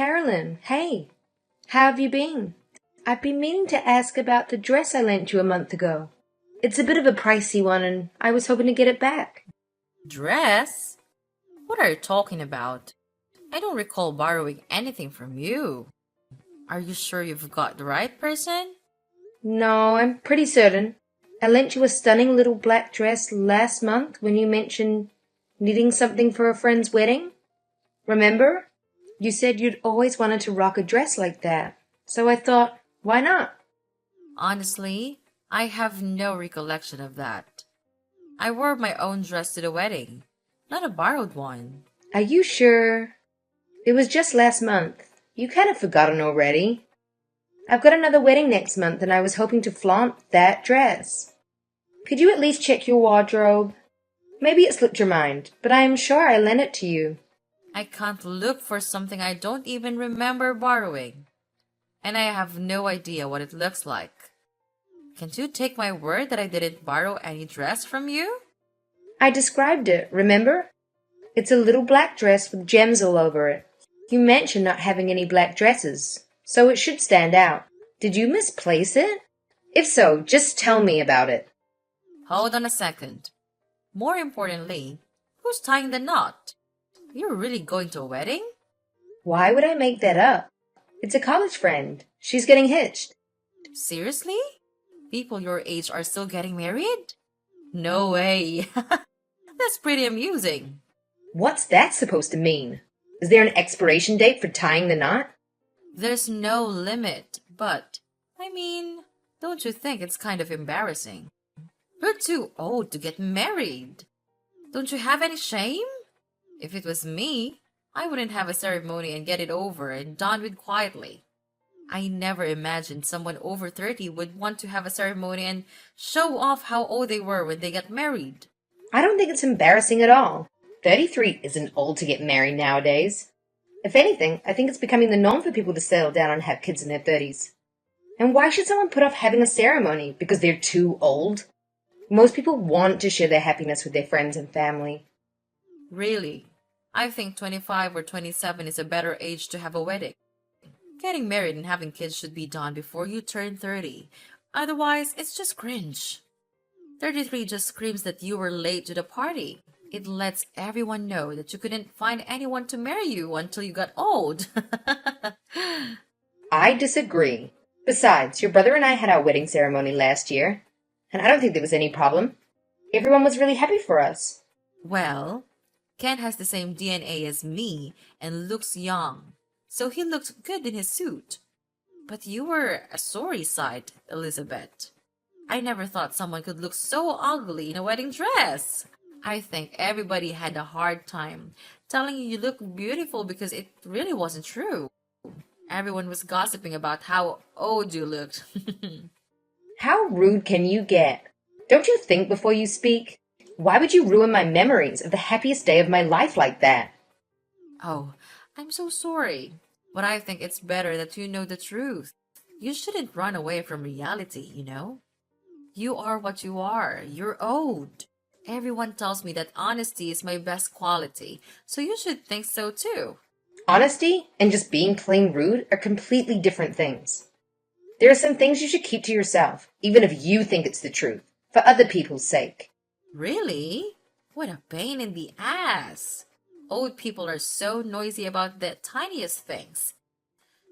Carolyn. Hey, how have you been? I've been meaning to ask about the dress I lent you a month ago. It's a bit of a pricey one, and I was hoping to get it back. Dress? What are you talking about? I don't recall borrowing anything from you. Are you sure you've got the right person? No, I'm pretty certain. I lent you a stunning little black dress last month when you mentioned needing something for a friend's wedding. Remember? You said you'd always wanted to rock a dress like that. So I thought, why not? Honestly, I have no recollection of that. I wore my own dress to the wedding, not a borrowed one. Are you sure? It was just last month. You kind of forgotten already. I've got another wedding next month and I was hoping to flaunt that dress. Could you at least check your wardrobe? Maybe it slipped your mind, but I am sure I lent it to you. I can't look for something I don't even remember borrowing. And I have no idea what it looks like. Can't you take my word that I didn't borrow any dress from you? I described it, remember? It's a little black dress with gems all over it. You mentioned not having any black dresses, so it should stand out. Did you misplace it? If so, just tell me about it. Hold on a second. More importantly, who's tying the knot? You're really going to a wedding? Why would I make that up? It's a college friend. She's getting hitched. Seriously? People your age are still getting married? No way. That's pretty amusing. What's that supposed to mean? Is there an expiration date for tying the knot? There's no limit, but, don't you think it's kind of embarrassing? You're too old to get married. Don't you have any shame? If it was me, I wouldn't have a ceremony and get it over and done with quietly. I never imagined someone over 30 would want to have a ceremony and show off how old they were when they got married. I don't think it's embarrassing at all. 33 isn't old to get married nowadays. If anything, I think it's becoming the norm for people to settle down and have kids in their 30s. And why should someone put off having a ceremony because they're too old? Most people want to share their happiness with their friends and family. Really? I think 25 or 27 is a better age to have a wedding. Getting married and having kids should be done before you turn 30. Otherwise, it's just cringe. 33 just screams that you were late to the party. It lets everyone know that you couldn't find anyone to marry you until you got old. I disagree. Besides, your brother and I had our wedding ceremony last year, and I don't think there was any problem. Everyone was really happy for us. Well, Ken has the same DNA as me and looks young, so he looked good in his suit. But you were a sorry sight, Elizabeth. I never thought someone could look so ugly in a wedding dress. I think everybody had a hard time telling you look beautiful because it really wasn't true. Everyone was gossiping about how old you looked. How rude can you get? Don't you think before you speak? Why would you ruin my memories of the happiest day of my life like that? Oh, I'm so sorry. But I think it's better that you know the truth. You shouldn't run away from reality, you know? You are what you are. You're old. Everyone tells me that honesty is my best quality, so you should think so too. Honesty and just being plain rude are completely different things. There are some things you should keep to yourself, even if you think it's the truth, for other people's sake. Really? What a pain in the ass. Old people are so noisy about the tiniest things.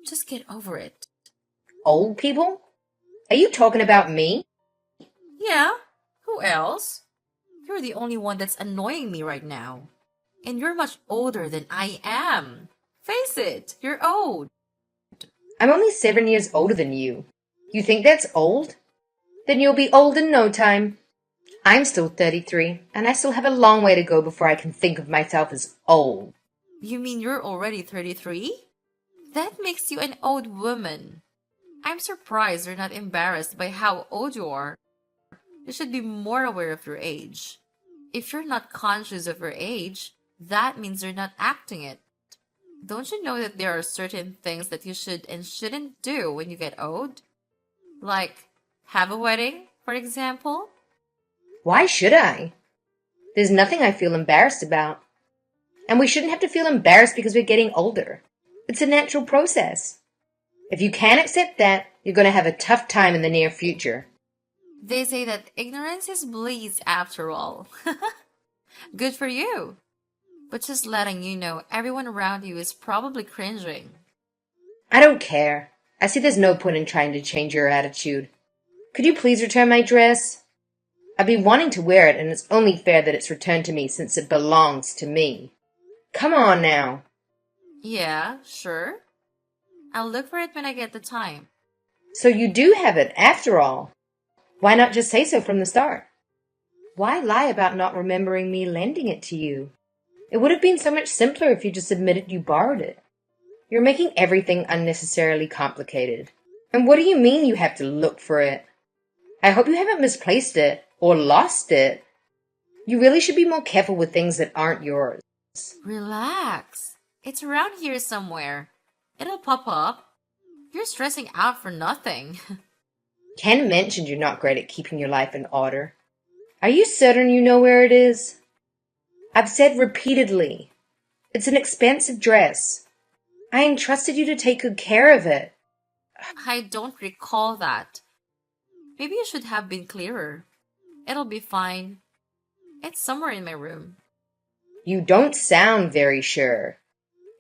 Just get over it. Old people? Are you talking about me? Yeah, who else? You're the only one that's annoying me right now. And you're much older than I am. Face it, you're old. I'm only 7 years older than you. You think that's old? Then you'll be old in no time. I'm still 33, and I still have a long way to go before I can think of myself as old. You mean you're already 33? That makes you an old woman. I'm surprised you're not embarrassed by how old you are. You should be more aware of your age. If you're not conscious of your age, that means you're not acting it. Don't you know that there are certain things that you should and shouldn't do when you get old? Like, have a wedding, for example? Why should I? There's nothing I feel embarrassed about. And we shouldn't have to feel embarrassed because we're getting older. It's a natural process. If you can't accept that, you're going to have a tough time in the near future. They say that ignorance is bliss after all. Good for you. But just letting you know, everyone around you is probably cringing. I don't care. I see there's no point in trying to change your attitude. Could you please return my dress? I've been wanting to wear it, and it's only fair that it's returned to me since it belongs to me. Come on now. Yeah, sure. I'll look for it when I get the time. So you do have it, after all. Why not just say so from the start? Why lie about not remembering me lending it to you? It would have been so much simpler if you just admitted you borrowed it. You're making everything unnecessarily complicated. And what do you mean you have to look for it? I hope you haven't misplaced it or lost it. You really should be more careful with things that aren't yours. Relax. It's around here somewhere. It'll pop up. You're stressing out for nothing. Ken mentioned you're not great at keeping your life in order. Are you certain you know where it is? I've said repeatedly. It's an expensive dress. I entrusted you to take good care of it. I don't recall that. Maybe you should have been clearer. It'll be fine. It's somewhere in my room. You don't sound very sure.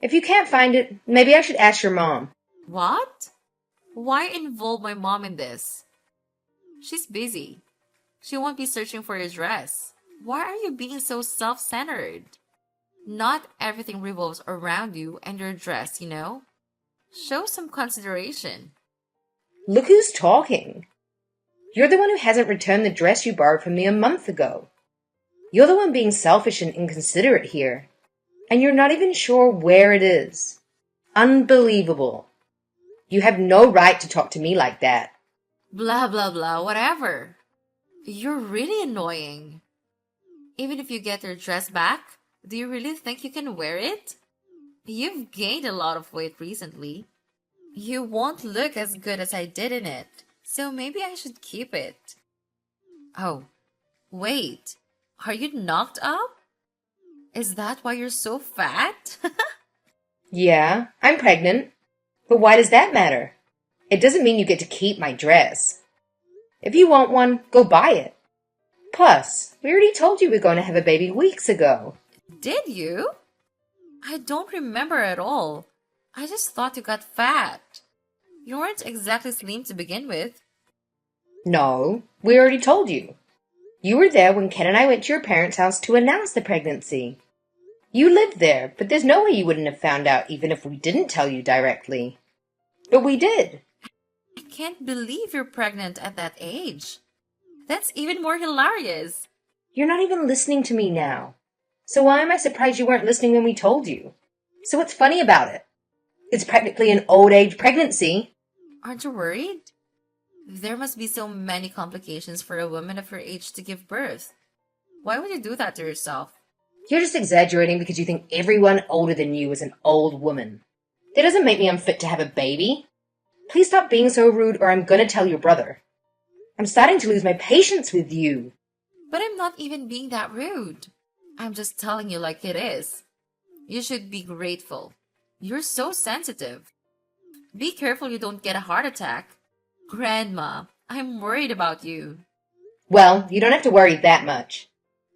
If you can't find it, maybe I should ask your mom. What? Why involve my mom in this? She's busy. She won't be searching for your dress. Why are you being so self-centered? Not everything revolves around you and your dress, you know? Show some consideration. Look who's talking. You're the one who hasn't returned the dress you borrowed from me a month ago. You're the one being selfish and inconsiderate here. And you're not even sure where it is. Unbelievable. You have no right to talk to me like that. Blah, blah, blah, whatever. You're really annoying. Even if you get your dress back, do you really think you can wear it? You've gained a lot of weight recently. You won't look as good as I did in it, so maybe I should keep it. Oh, wait. Are you knocked up? Is that why you're so fat? Yeah, I'm pregnant. But why does that matter? It doesn't mean you get to keep my dress. If you want one, go buy it. Plus, we already told you we're going to have a baby weeks ago. Did you? I don't remember at all. I just thought you got fat. You weren't exactly slim to begin with. No, we already told you. You were there when Ken and I went to your parents' house to announce the pregnancy. You lived there, but there's no way you wouldn't have found out even if we didn't tell you directly. But we did. I can't believe you're pregnant at that age. That's even more hilarious. You're not even listening to me now. So why am I surprised you weren't listening when we told you? So what's funny about it? It's practically an old age pregnancy. Aren't you worried? There must be so many complications for a woman of your age to give birth. Why would you do that to yourself? You're just exaggerating because you think everyone older than you is an old woman. That doesn't make me unfit to have a baby. Please stop being so rude or I'm going to tell your brother. I'm starting to lose my patience with you. But I'm not even being that rude. I'm just telling you like it is. You should be grateful. You're so sensitive. Be careful you don't get a heart attack. Grandma, I'm worried about you. Well, you don't have to worry that much.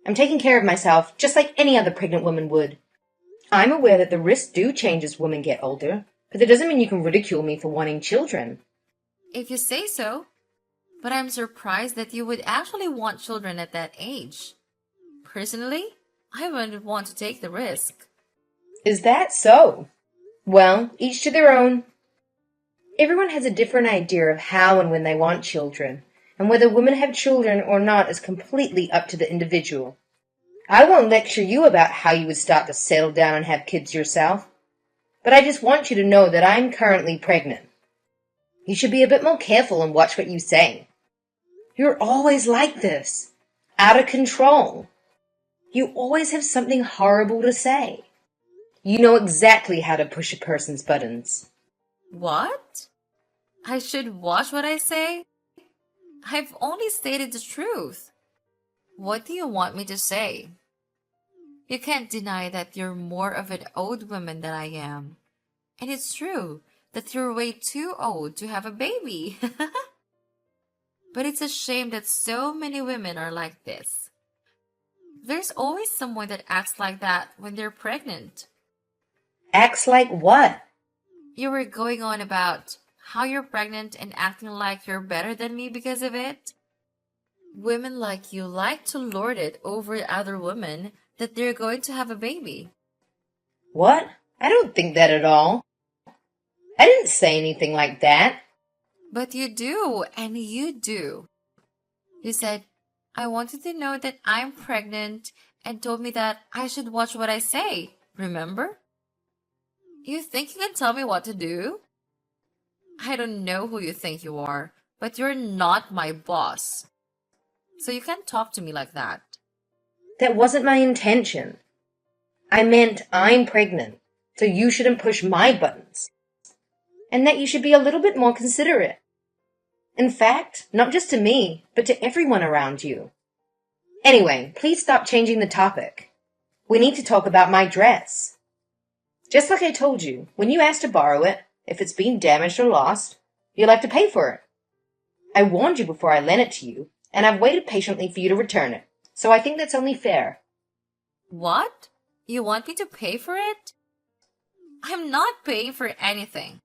I'm taking care of myself just like any other pregnant woman would. I'm aware that the risks do change as women get older, but that doesn't mean you can ridicule me for wanting children. If you say so. But I'm surprised that you would actually want children at that age. Personally, I wouldn't want to take the risk. Is that so? Well, each to their own. Everyone has a different idea of how and when they want children, and whether women have children or not is completely up to the individual. I won't lecture you about how you would start to settle down and have kids yourself, but I just want you to know that I'm currently pregnant. You should be a bit more careful and watch what you say. You're always like this, out of control. You always have something horrible to say. You know exactly how to push a person's buttons. What? I should watch what I say? I've only stated the truth. What do you want me to say? You can't deny that you're more of an old woman than I am. And it's true that you're way too old to have a baby. But it's a shame that so many women are like this. There's always someone that acts like that when they're pregnant. Acts like what? You were going on about how you're pregnant and acting like you're better than me because of it. Women like you like to lord it over other women that they're going to have a baby. What? I don't think that at all. I didn't say anything like that. But you do, and you do. You said, I wanted to know that I'm pregnant and told me that I should watch what I say. Remember? You think you can tell me what to do? I don't know who you think you are, but you're not my boss. So you can't talk to me like that. That wasn't my intention. I meant I'm pregnant, so you shouldn't push my buttons. And that you should be a little bit more considerate. In fact, not just to me, but to everyone around you. Anyway, please stop changing the topic. We need to talk about my dress. Just like I told you, when you ask to borrow it, if it's been damaged or lost, you'll have to pay for it. I warned you before I lent it to you, and I've waited patiently for you to return it, so I think that's only fair. What? You want me to pay for it? I'm not paying for anything.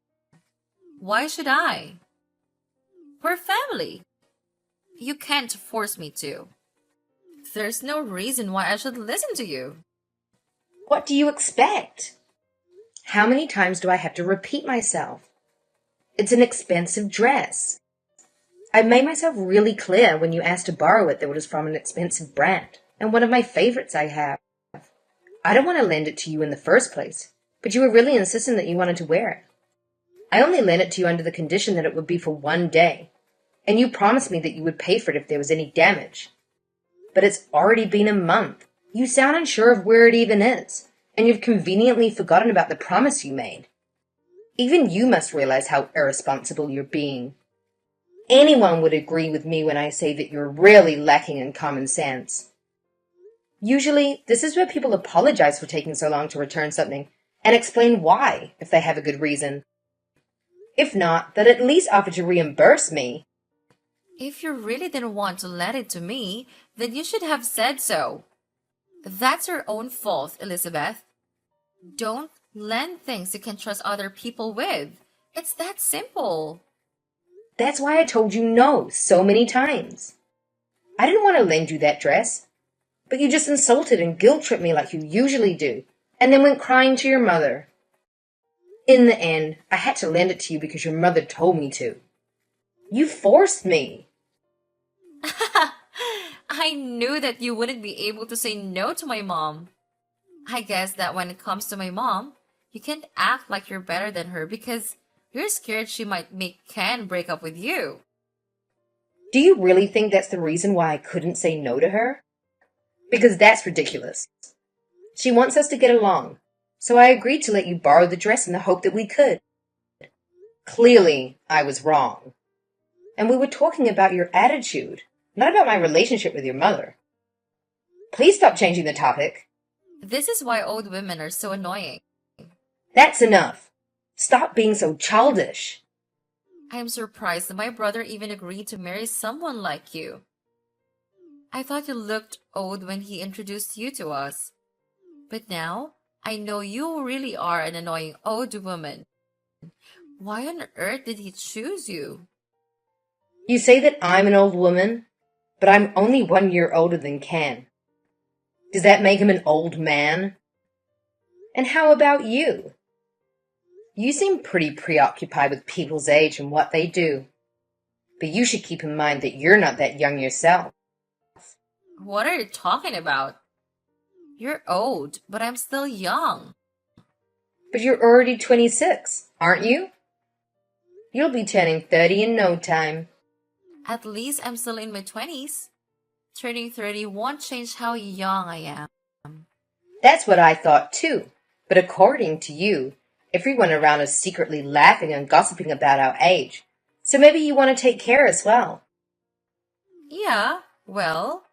Why should I? We're family. You can't force me to. There's no reason why I should listen to you. What do you expect? How many times do I have to repeat myself? It's an expensive dress. I made myself really clear when you asked to borrow it that it was from an expensive brand, and one of my favorites I have. I don't want to lend it to you in the first place, but you were really insistent that you wanted to wear it. I only lent it to you under the condition that it would be for one day, and you promised me that you would pay for it if there was any damage. But it's already been a month. You sound unsure of where it even is, and you've conveniently forgotten about the promise you made. Even you must realize how irresponsible you're being. Anyone would agree with me when I say that you're really lacking in common sense. Usually, this is where people apologize for taking so long to return something and explain why, if they have a good reason. If not, they'd at least offer to reimburse me. If you really didn't want to lend it to me, then you should have said so. That's your own fault, Elizabeth. Don't lend things you can trust other people with. It's that simple. That's why I told you no so many times. I didn't want to lend you that dress, but you just insulted and guilt-tripped me like you usually do, and then went crying to your mother. In the end, I had to lend it to you because your mother told me to. You forced me. I knew that you wouldn't be able to say no to my mom. I guess that when it comes to my mom, you can't act like you're better than her because you're scared she might make Ken break up with you. Do you really think that's the reason why I couldn't say no to her? Because that's ridiculous. She wants us to get along, so I agreed to let you borrow the dress in the hope that we could. Clearly, I was wrong. And we were talking about your attitude, not about my relationship with your mother. Please stop changing the topic. This is why old women are so annoying. That's enough. Stop being so childish. I'm surprised that my brother even agreed to marry someone like you. I thought you looked old when he introduced you to us. But now, I know you really are an annoying old woman. Why on earth did he choose you? You say that I'm an old woman, but I'm only 1 year older than Ken. Does that make him an old man? And how about you? You seem pretty preoccupied with people's age and what they do. But you should keep in mind that you're not that young yourself. What are you talking about? You're old, but I'm still young. But you're already 26, aren't you? You'll be turning 30 in no time. At least I'm still in my 20s. Turning 30 won't change how young I am. That's what I thought too. But according to you, everyone around is secretly laughing and gossiping about our age. So maybe you want to take care as well. Yeah, well,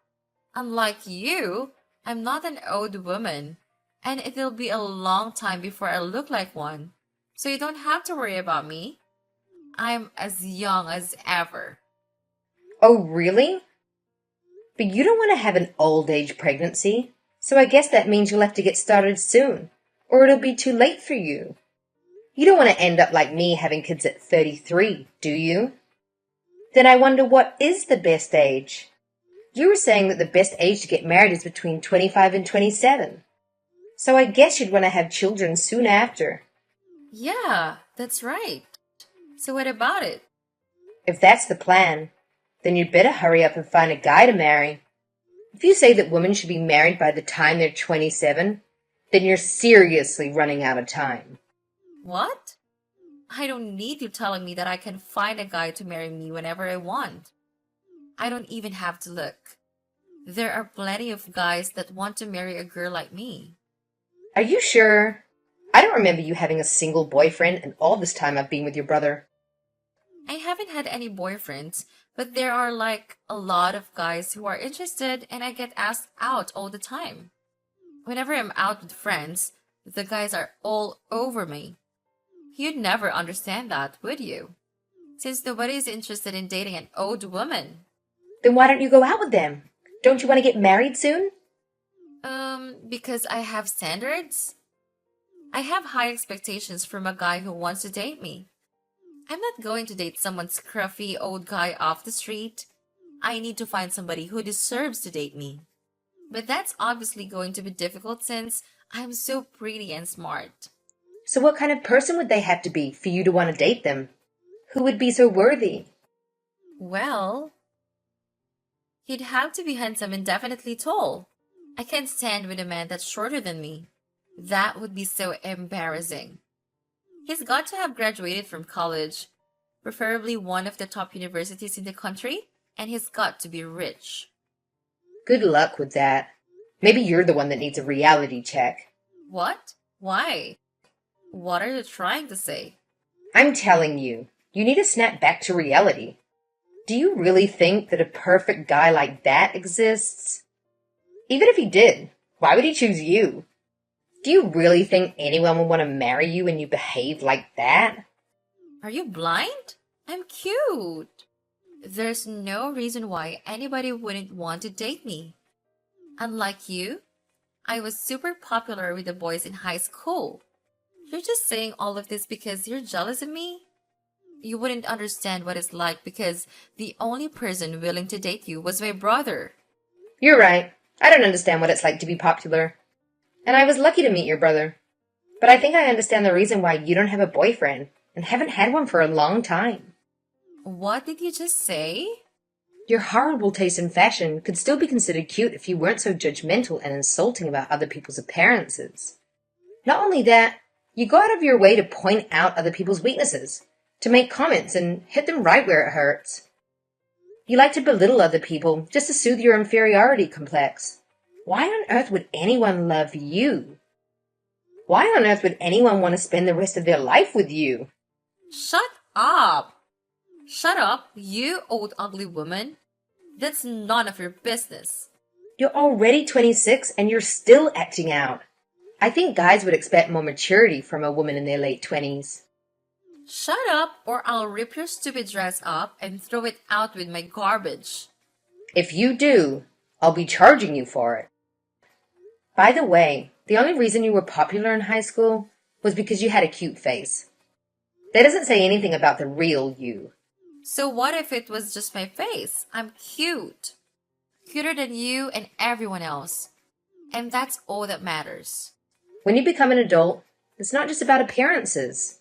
unlike you, I'm not an old woman, and it'll be a long time before I look like one. So you don't have to worry about me. I'm as young as ever. Oh, really? But you don't want to have an old age pregnancy, so I guess that means you'll have to get started soon, or it'll be too late for you. You don't want to end up like me having kids at 33, do you? Then I wonder what is the best age? You were saying that the best age to get married is between 25 and 27. So I guess you'd want to have children soon after. Yeah, that's right. So what about it? If that's the plan, then you'd better hurry up and find a guy to marry. If you say that women should be married by the time they're 27, then you're seriously running out of time. What? I don't need you telling me that I can find a guy to marry me whenever I want. I don't even have to look. There are plenty of guys that want to marry a girl like me. Are you sure? I don't remember you having a single boyfriend in all this time I've been with your brother. I haven't had any boyfriends, but there are like a lot of guys who are interested and I get asked out all the time. Whenever I'm out with friends, the guys are all over me. You'd never understand that, would you? Since nobody's interested in dating an old woman. Then why don't you go out with them? Don't you want to get married soon? Because I have standards. I have high expectations from a guy who wants to date me. I'm not going to date someone scruffy old guy off the street. I need to find somebody who deserves to date me. But that's obviously going to be difficult since I'm so pretty and smart. So what kind of person would they have to be for you to want to date them? Who would be so worthy? Well, he'd have to be handsome and definitely tall. I can't stand with a man that's shorter than me. That would be so embarrassing. He's got to have graduated from college, preferably one of the top universities in the country, and he's got to be rich. Good luck with that. Maybe you're the one that needs a reality check. What? Why? What are you trying to say? I'm telling you, you need to snap back to reality. Do you really think that a perfect guy like that exists? Even if he did, why would he choose you? Do you really think anyone would want to marry you when you behave like that? Are you blind? I'm cute. There's no reason why anybody wouldn't want to date me. Unlike you, I was super popular with the boys in high school. You're just saying all of this because you're jealous of me? You wouldn't understand what it's like because the only person willing to date you was my brother. You're right. I don't understand what it's like to be popular. And I was lucky to meet your brother. But I think I understand the reason why you don't have a boyfriend and haven't had one for a long time. What did you just say? Your horrible taste in fashion could still be considered cute if you weren't so judgmental and insulting about other people's appearances. Not only that, you go out of your way to point out other people's weaknesses, to make comments and hit them right where it hurts. You like to belittle other people just to soothe your inferiority complex. Why on earth would anyone love you? Why on earth would anyone want to spend the rest of their life with you? Shut up! Shut up, you old ugly woman. That's none of your business. You're already 26 and you're still acting out. I think guys would expect more maturity from a woman in their late 20s. Shut up or I'll rip your stupid dress up and throw it out with my garbage. If you do, I'll be charging you for it. By the way, the only reason you were popular in high school was because you had a cute face. That doesn't say anything about the real you. So what if it was just my face? I'm cute. Cuter than you and everyone else. And that's all that matters. When you become an adult, it's not just about appearances.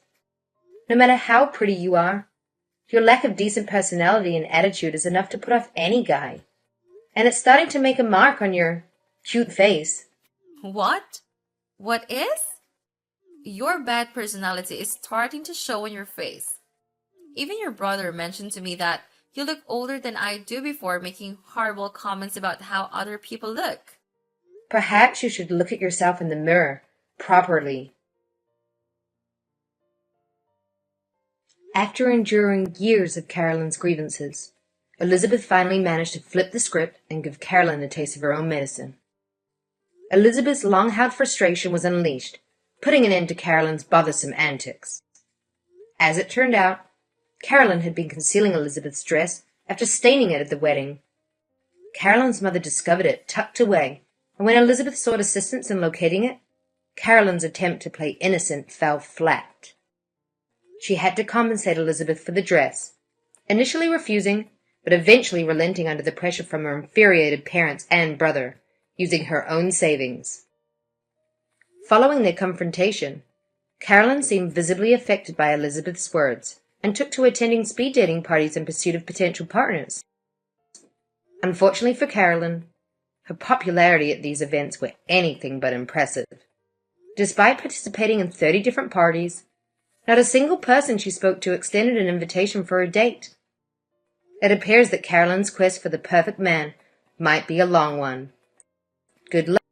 No matter how pretty you are, your lack of decent personality and attitude is enough to put off any guy. And it's starting to make a mark on your cute face. What? What is? Your bad personality is starting to show on your face. Even your brother mentioned to me that you look older than I do before making horrible comments about how other people look. Perhaps you should look at yourself in the mirror properly. After enduring years of Carolyn's grievances, Elizabeth finally managed to flip the script and give Carolyn a taste of her own medicine. Elizabeth's long-held frustration was unleashed, putting an end to Carolyn's bothersome antics. As it turned out, Carolyn had been concealing Elizabeth's dress after staining it at the wedding. Carolyn's mother discovered it tucked away, and when Elizabeth sought assistance in locating it, Carolyn's attempt to play innocent fell flat. She had to compensate Elizabeth for the dress, initially refusing, but eventually relenting under the pressure from her infuriated parents and brother, using her own savings. Following their confrontation, Carolyn seemed visibly affected by Elizabeth's words and took to attending speed dating parties in pursuit of potential partners. Unfortunately for Carolyn, her popularity at these events were anything but impressive. Despite participating in 30 different parties, not a single person she spoke to extended an invitation for a date. It appears that Carolyn's quest for the perfect man might be a long one. Good luck.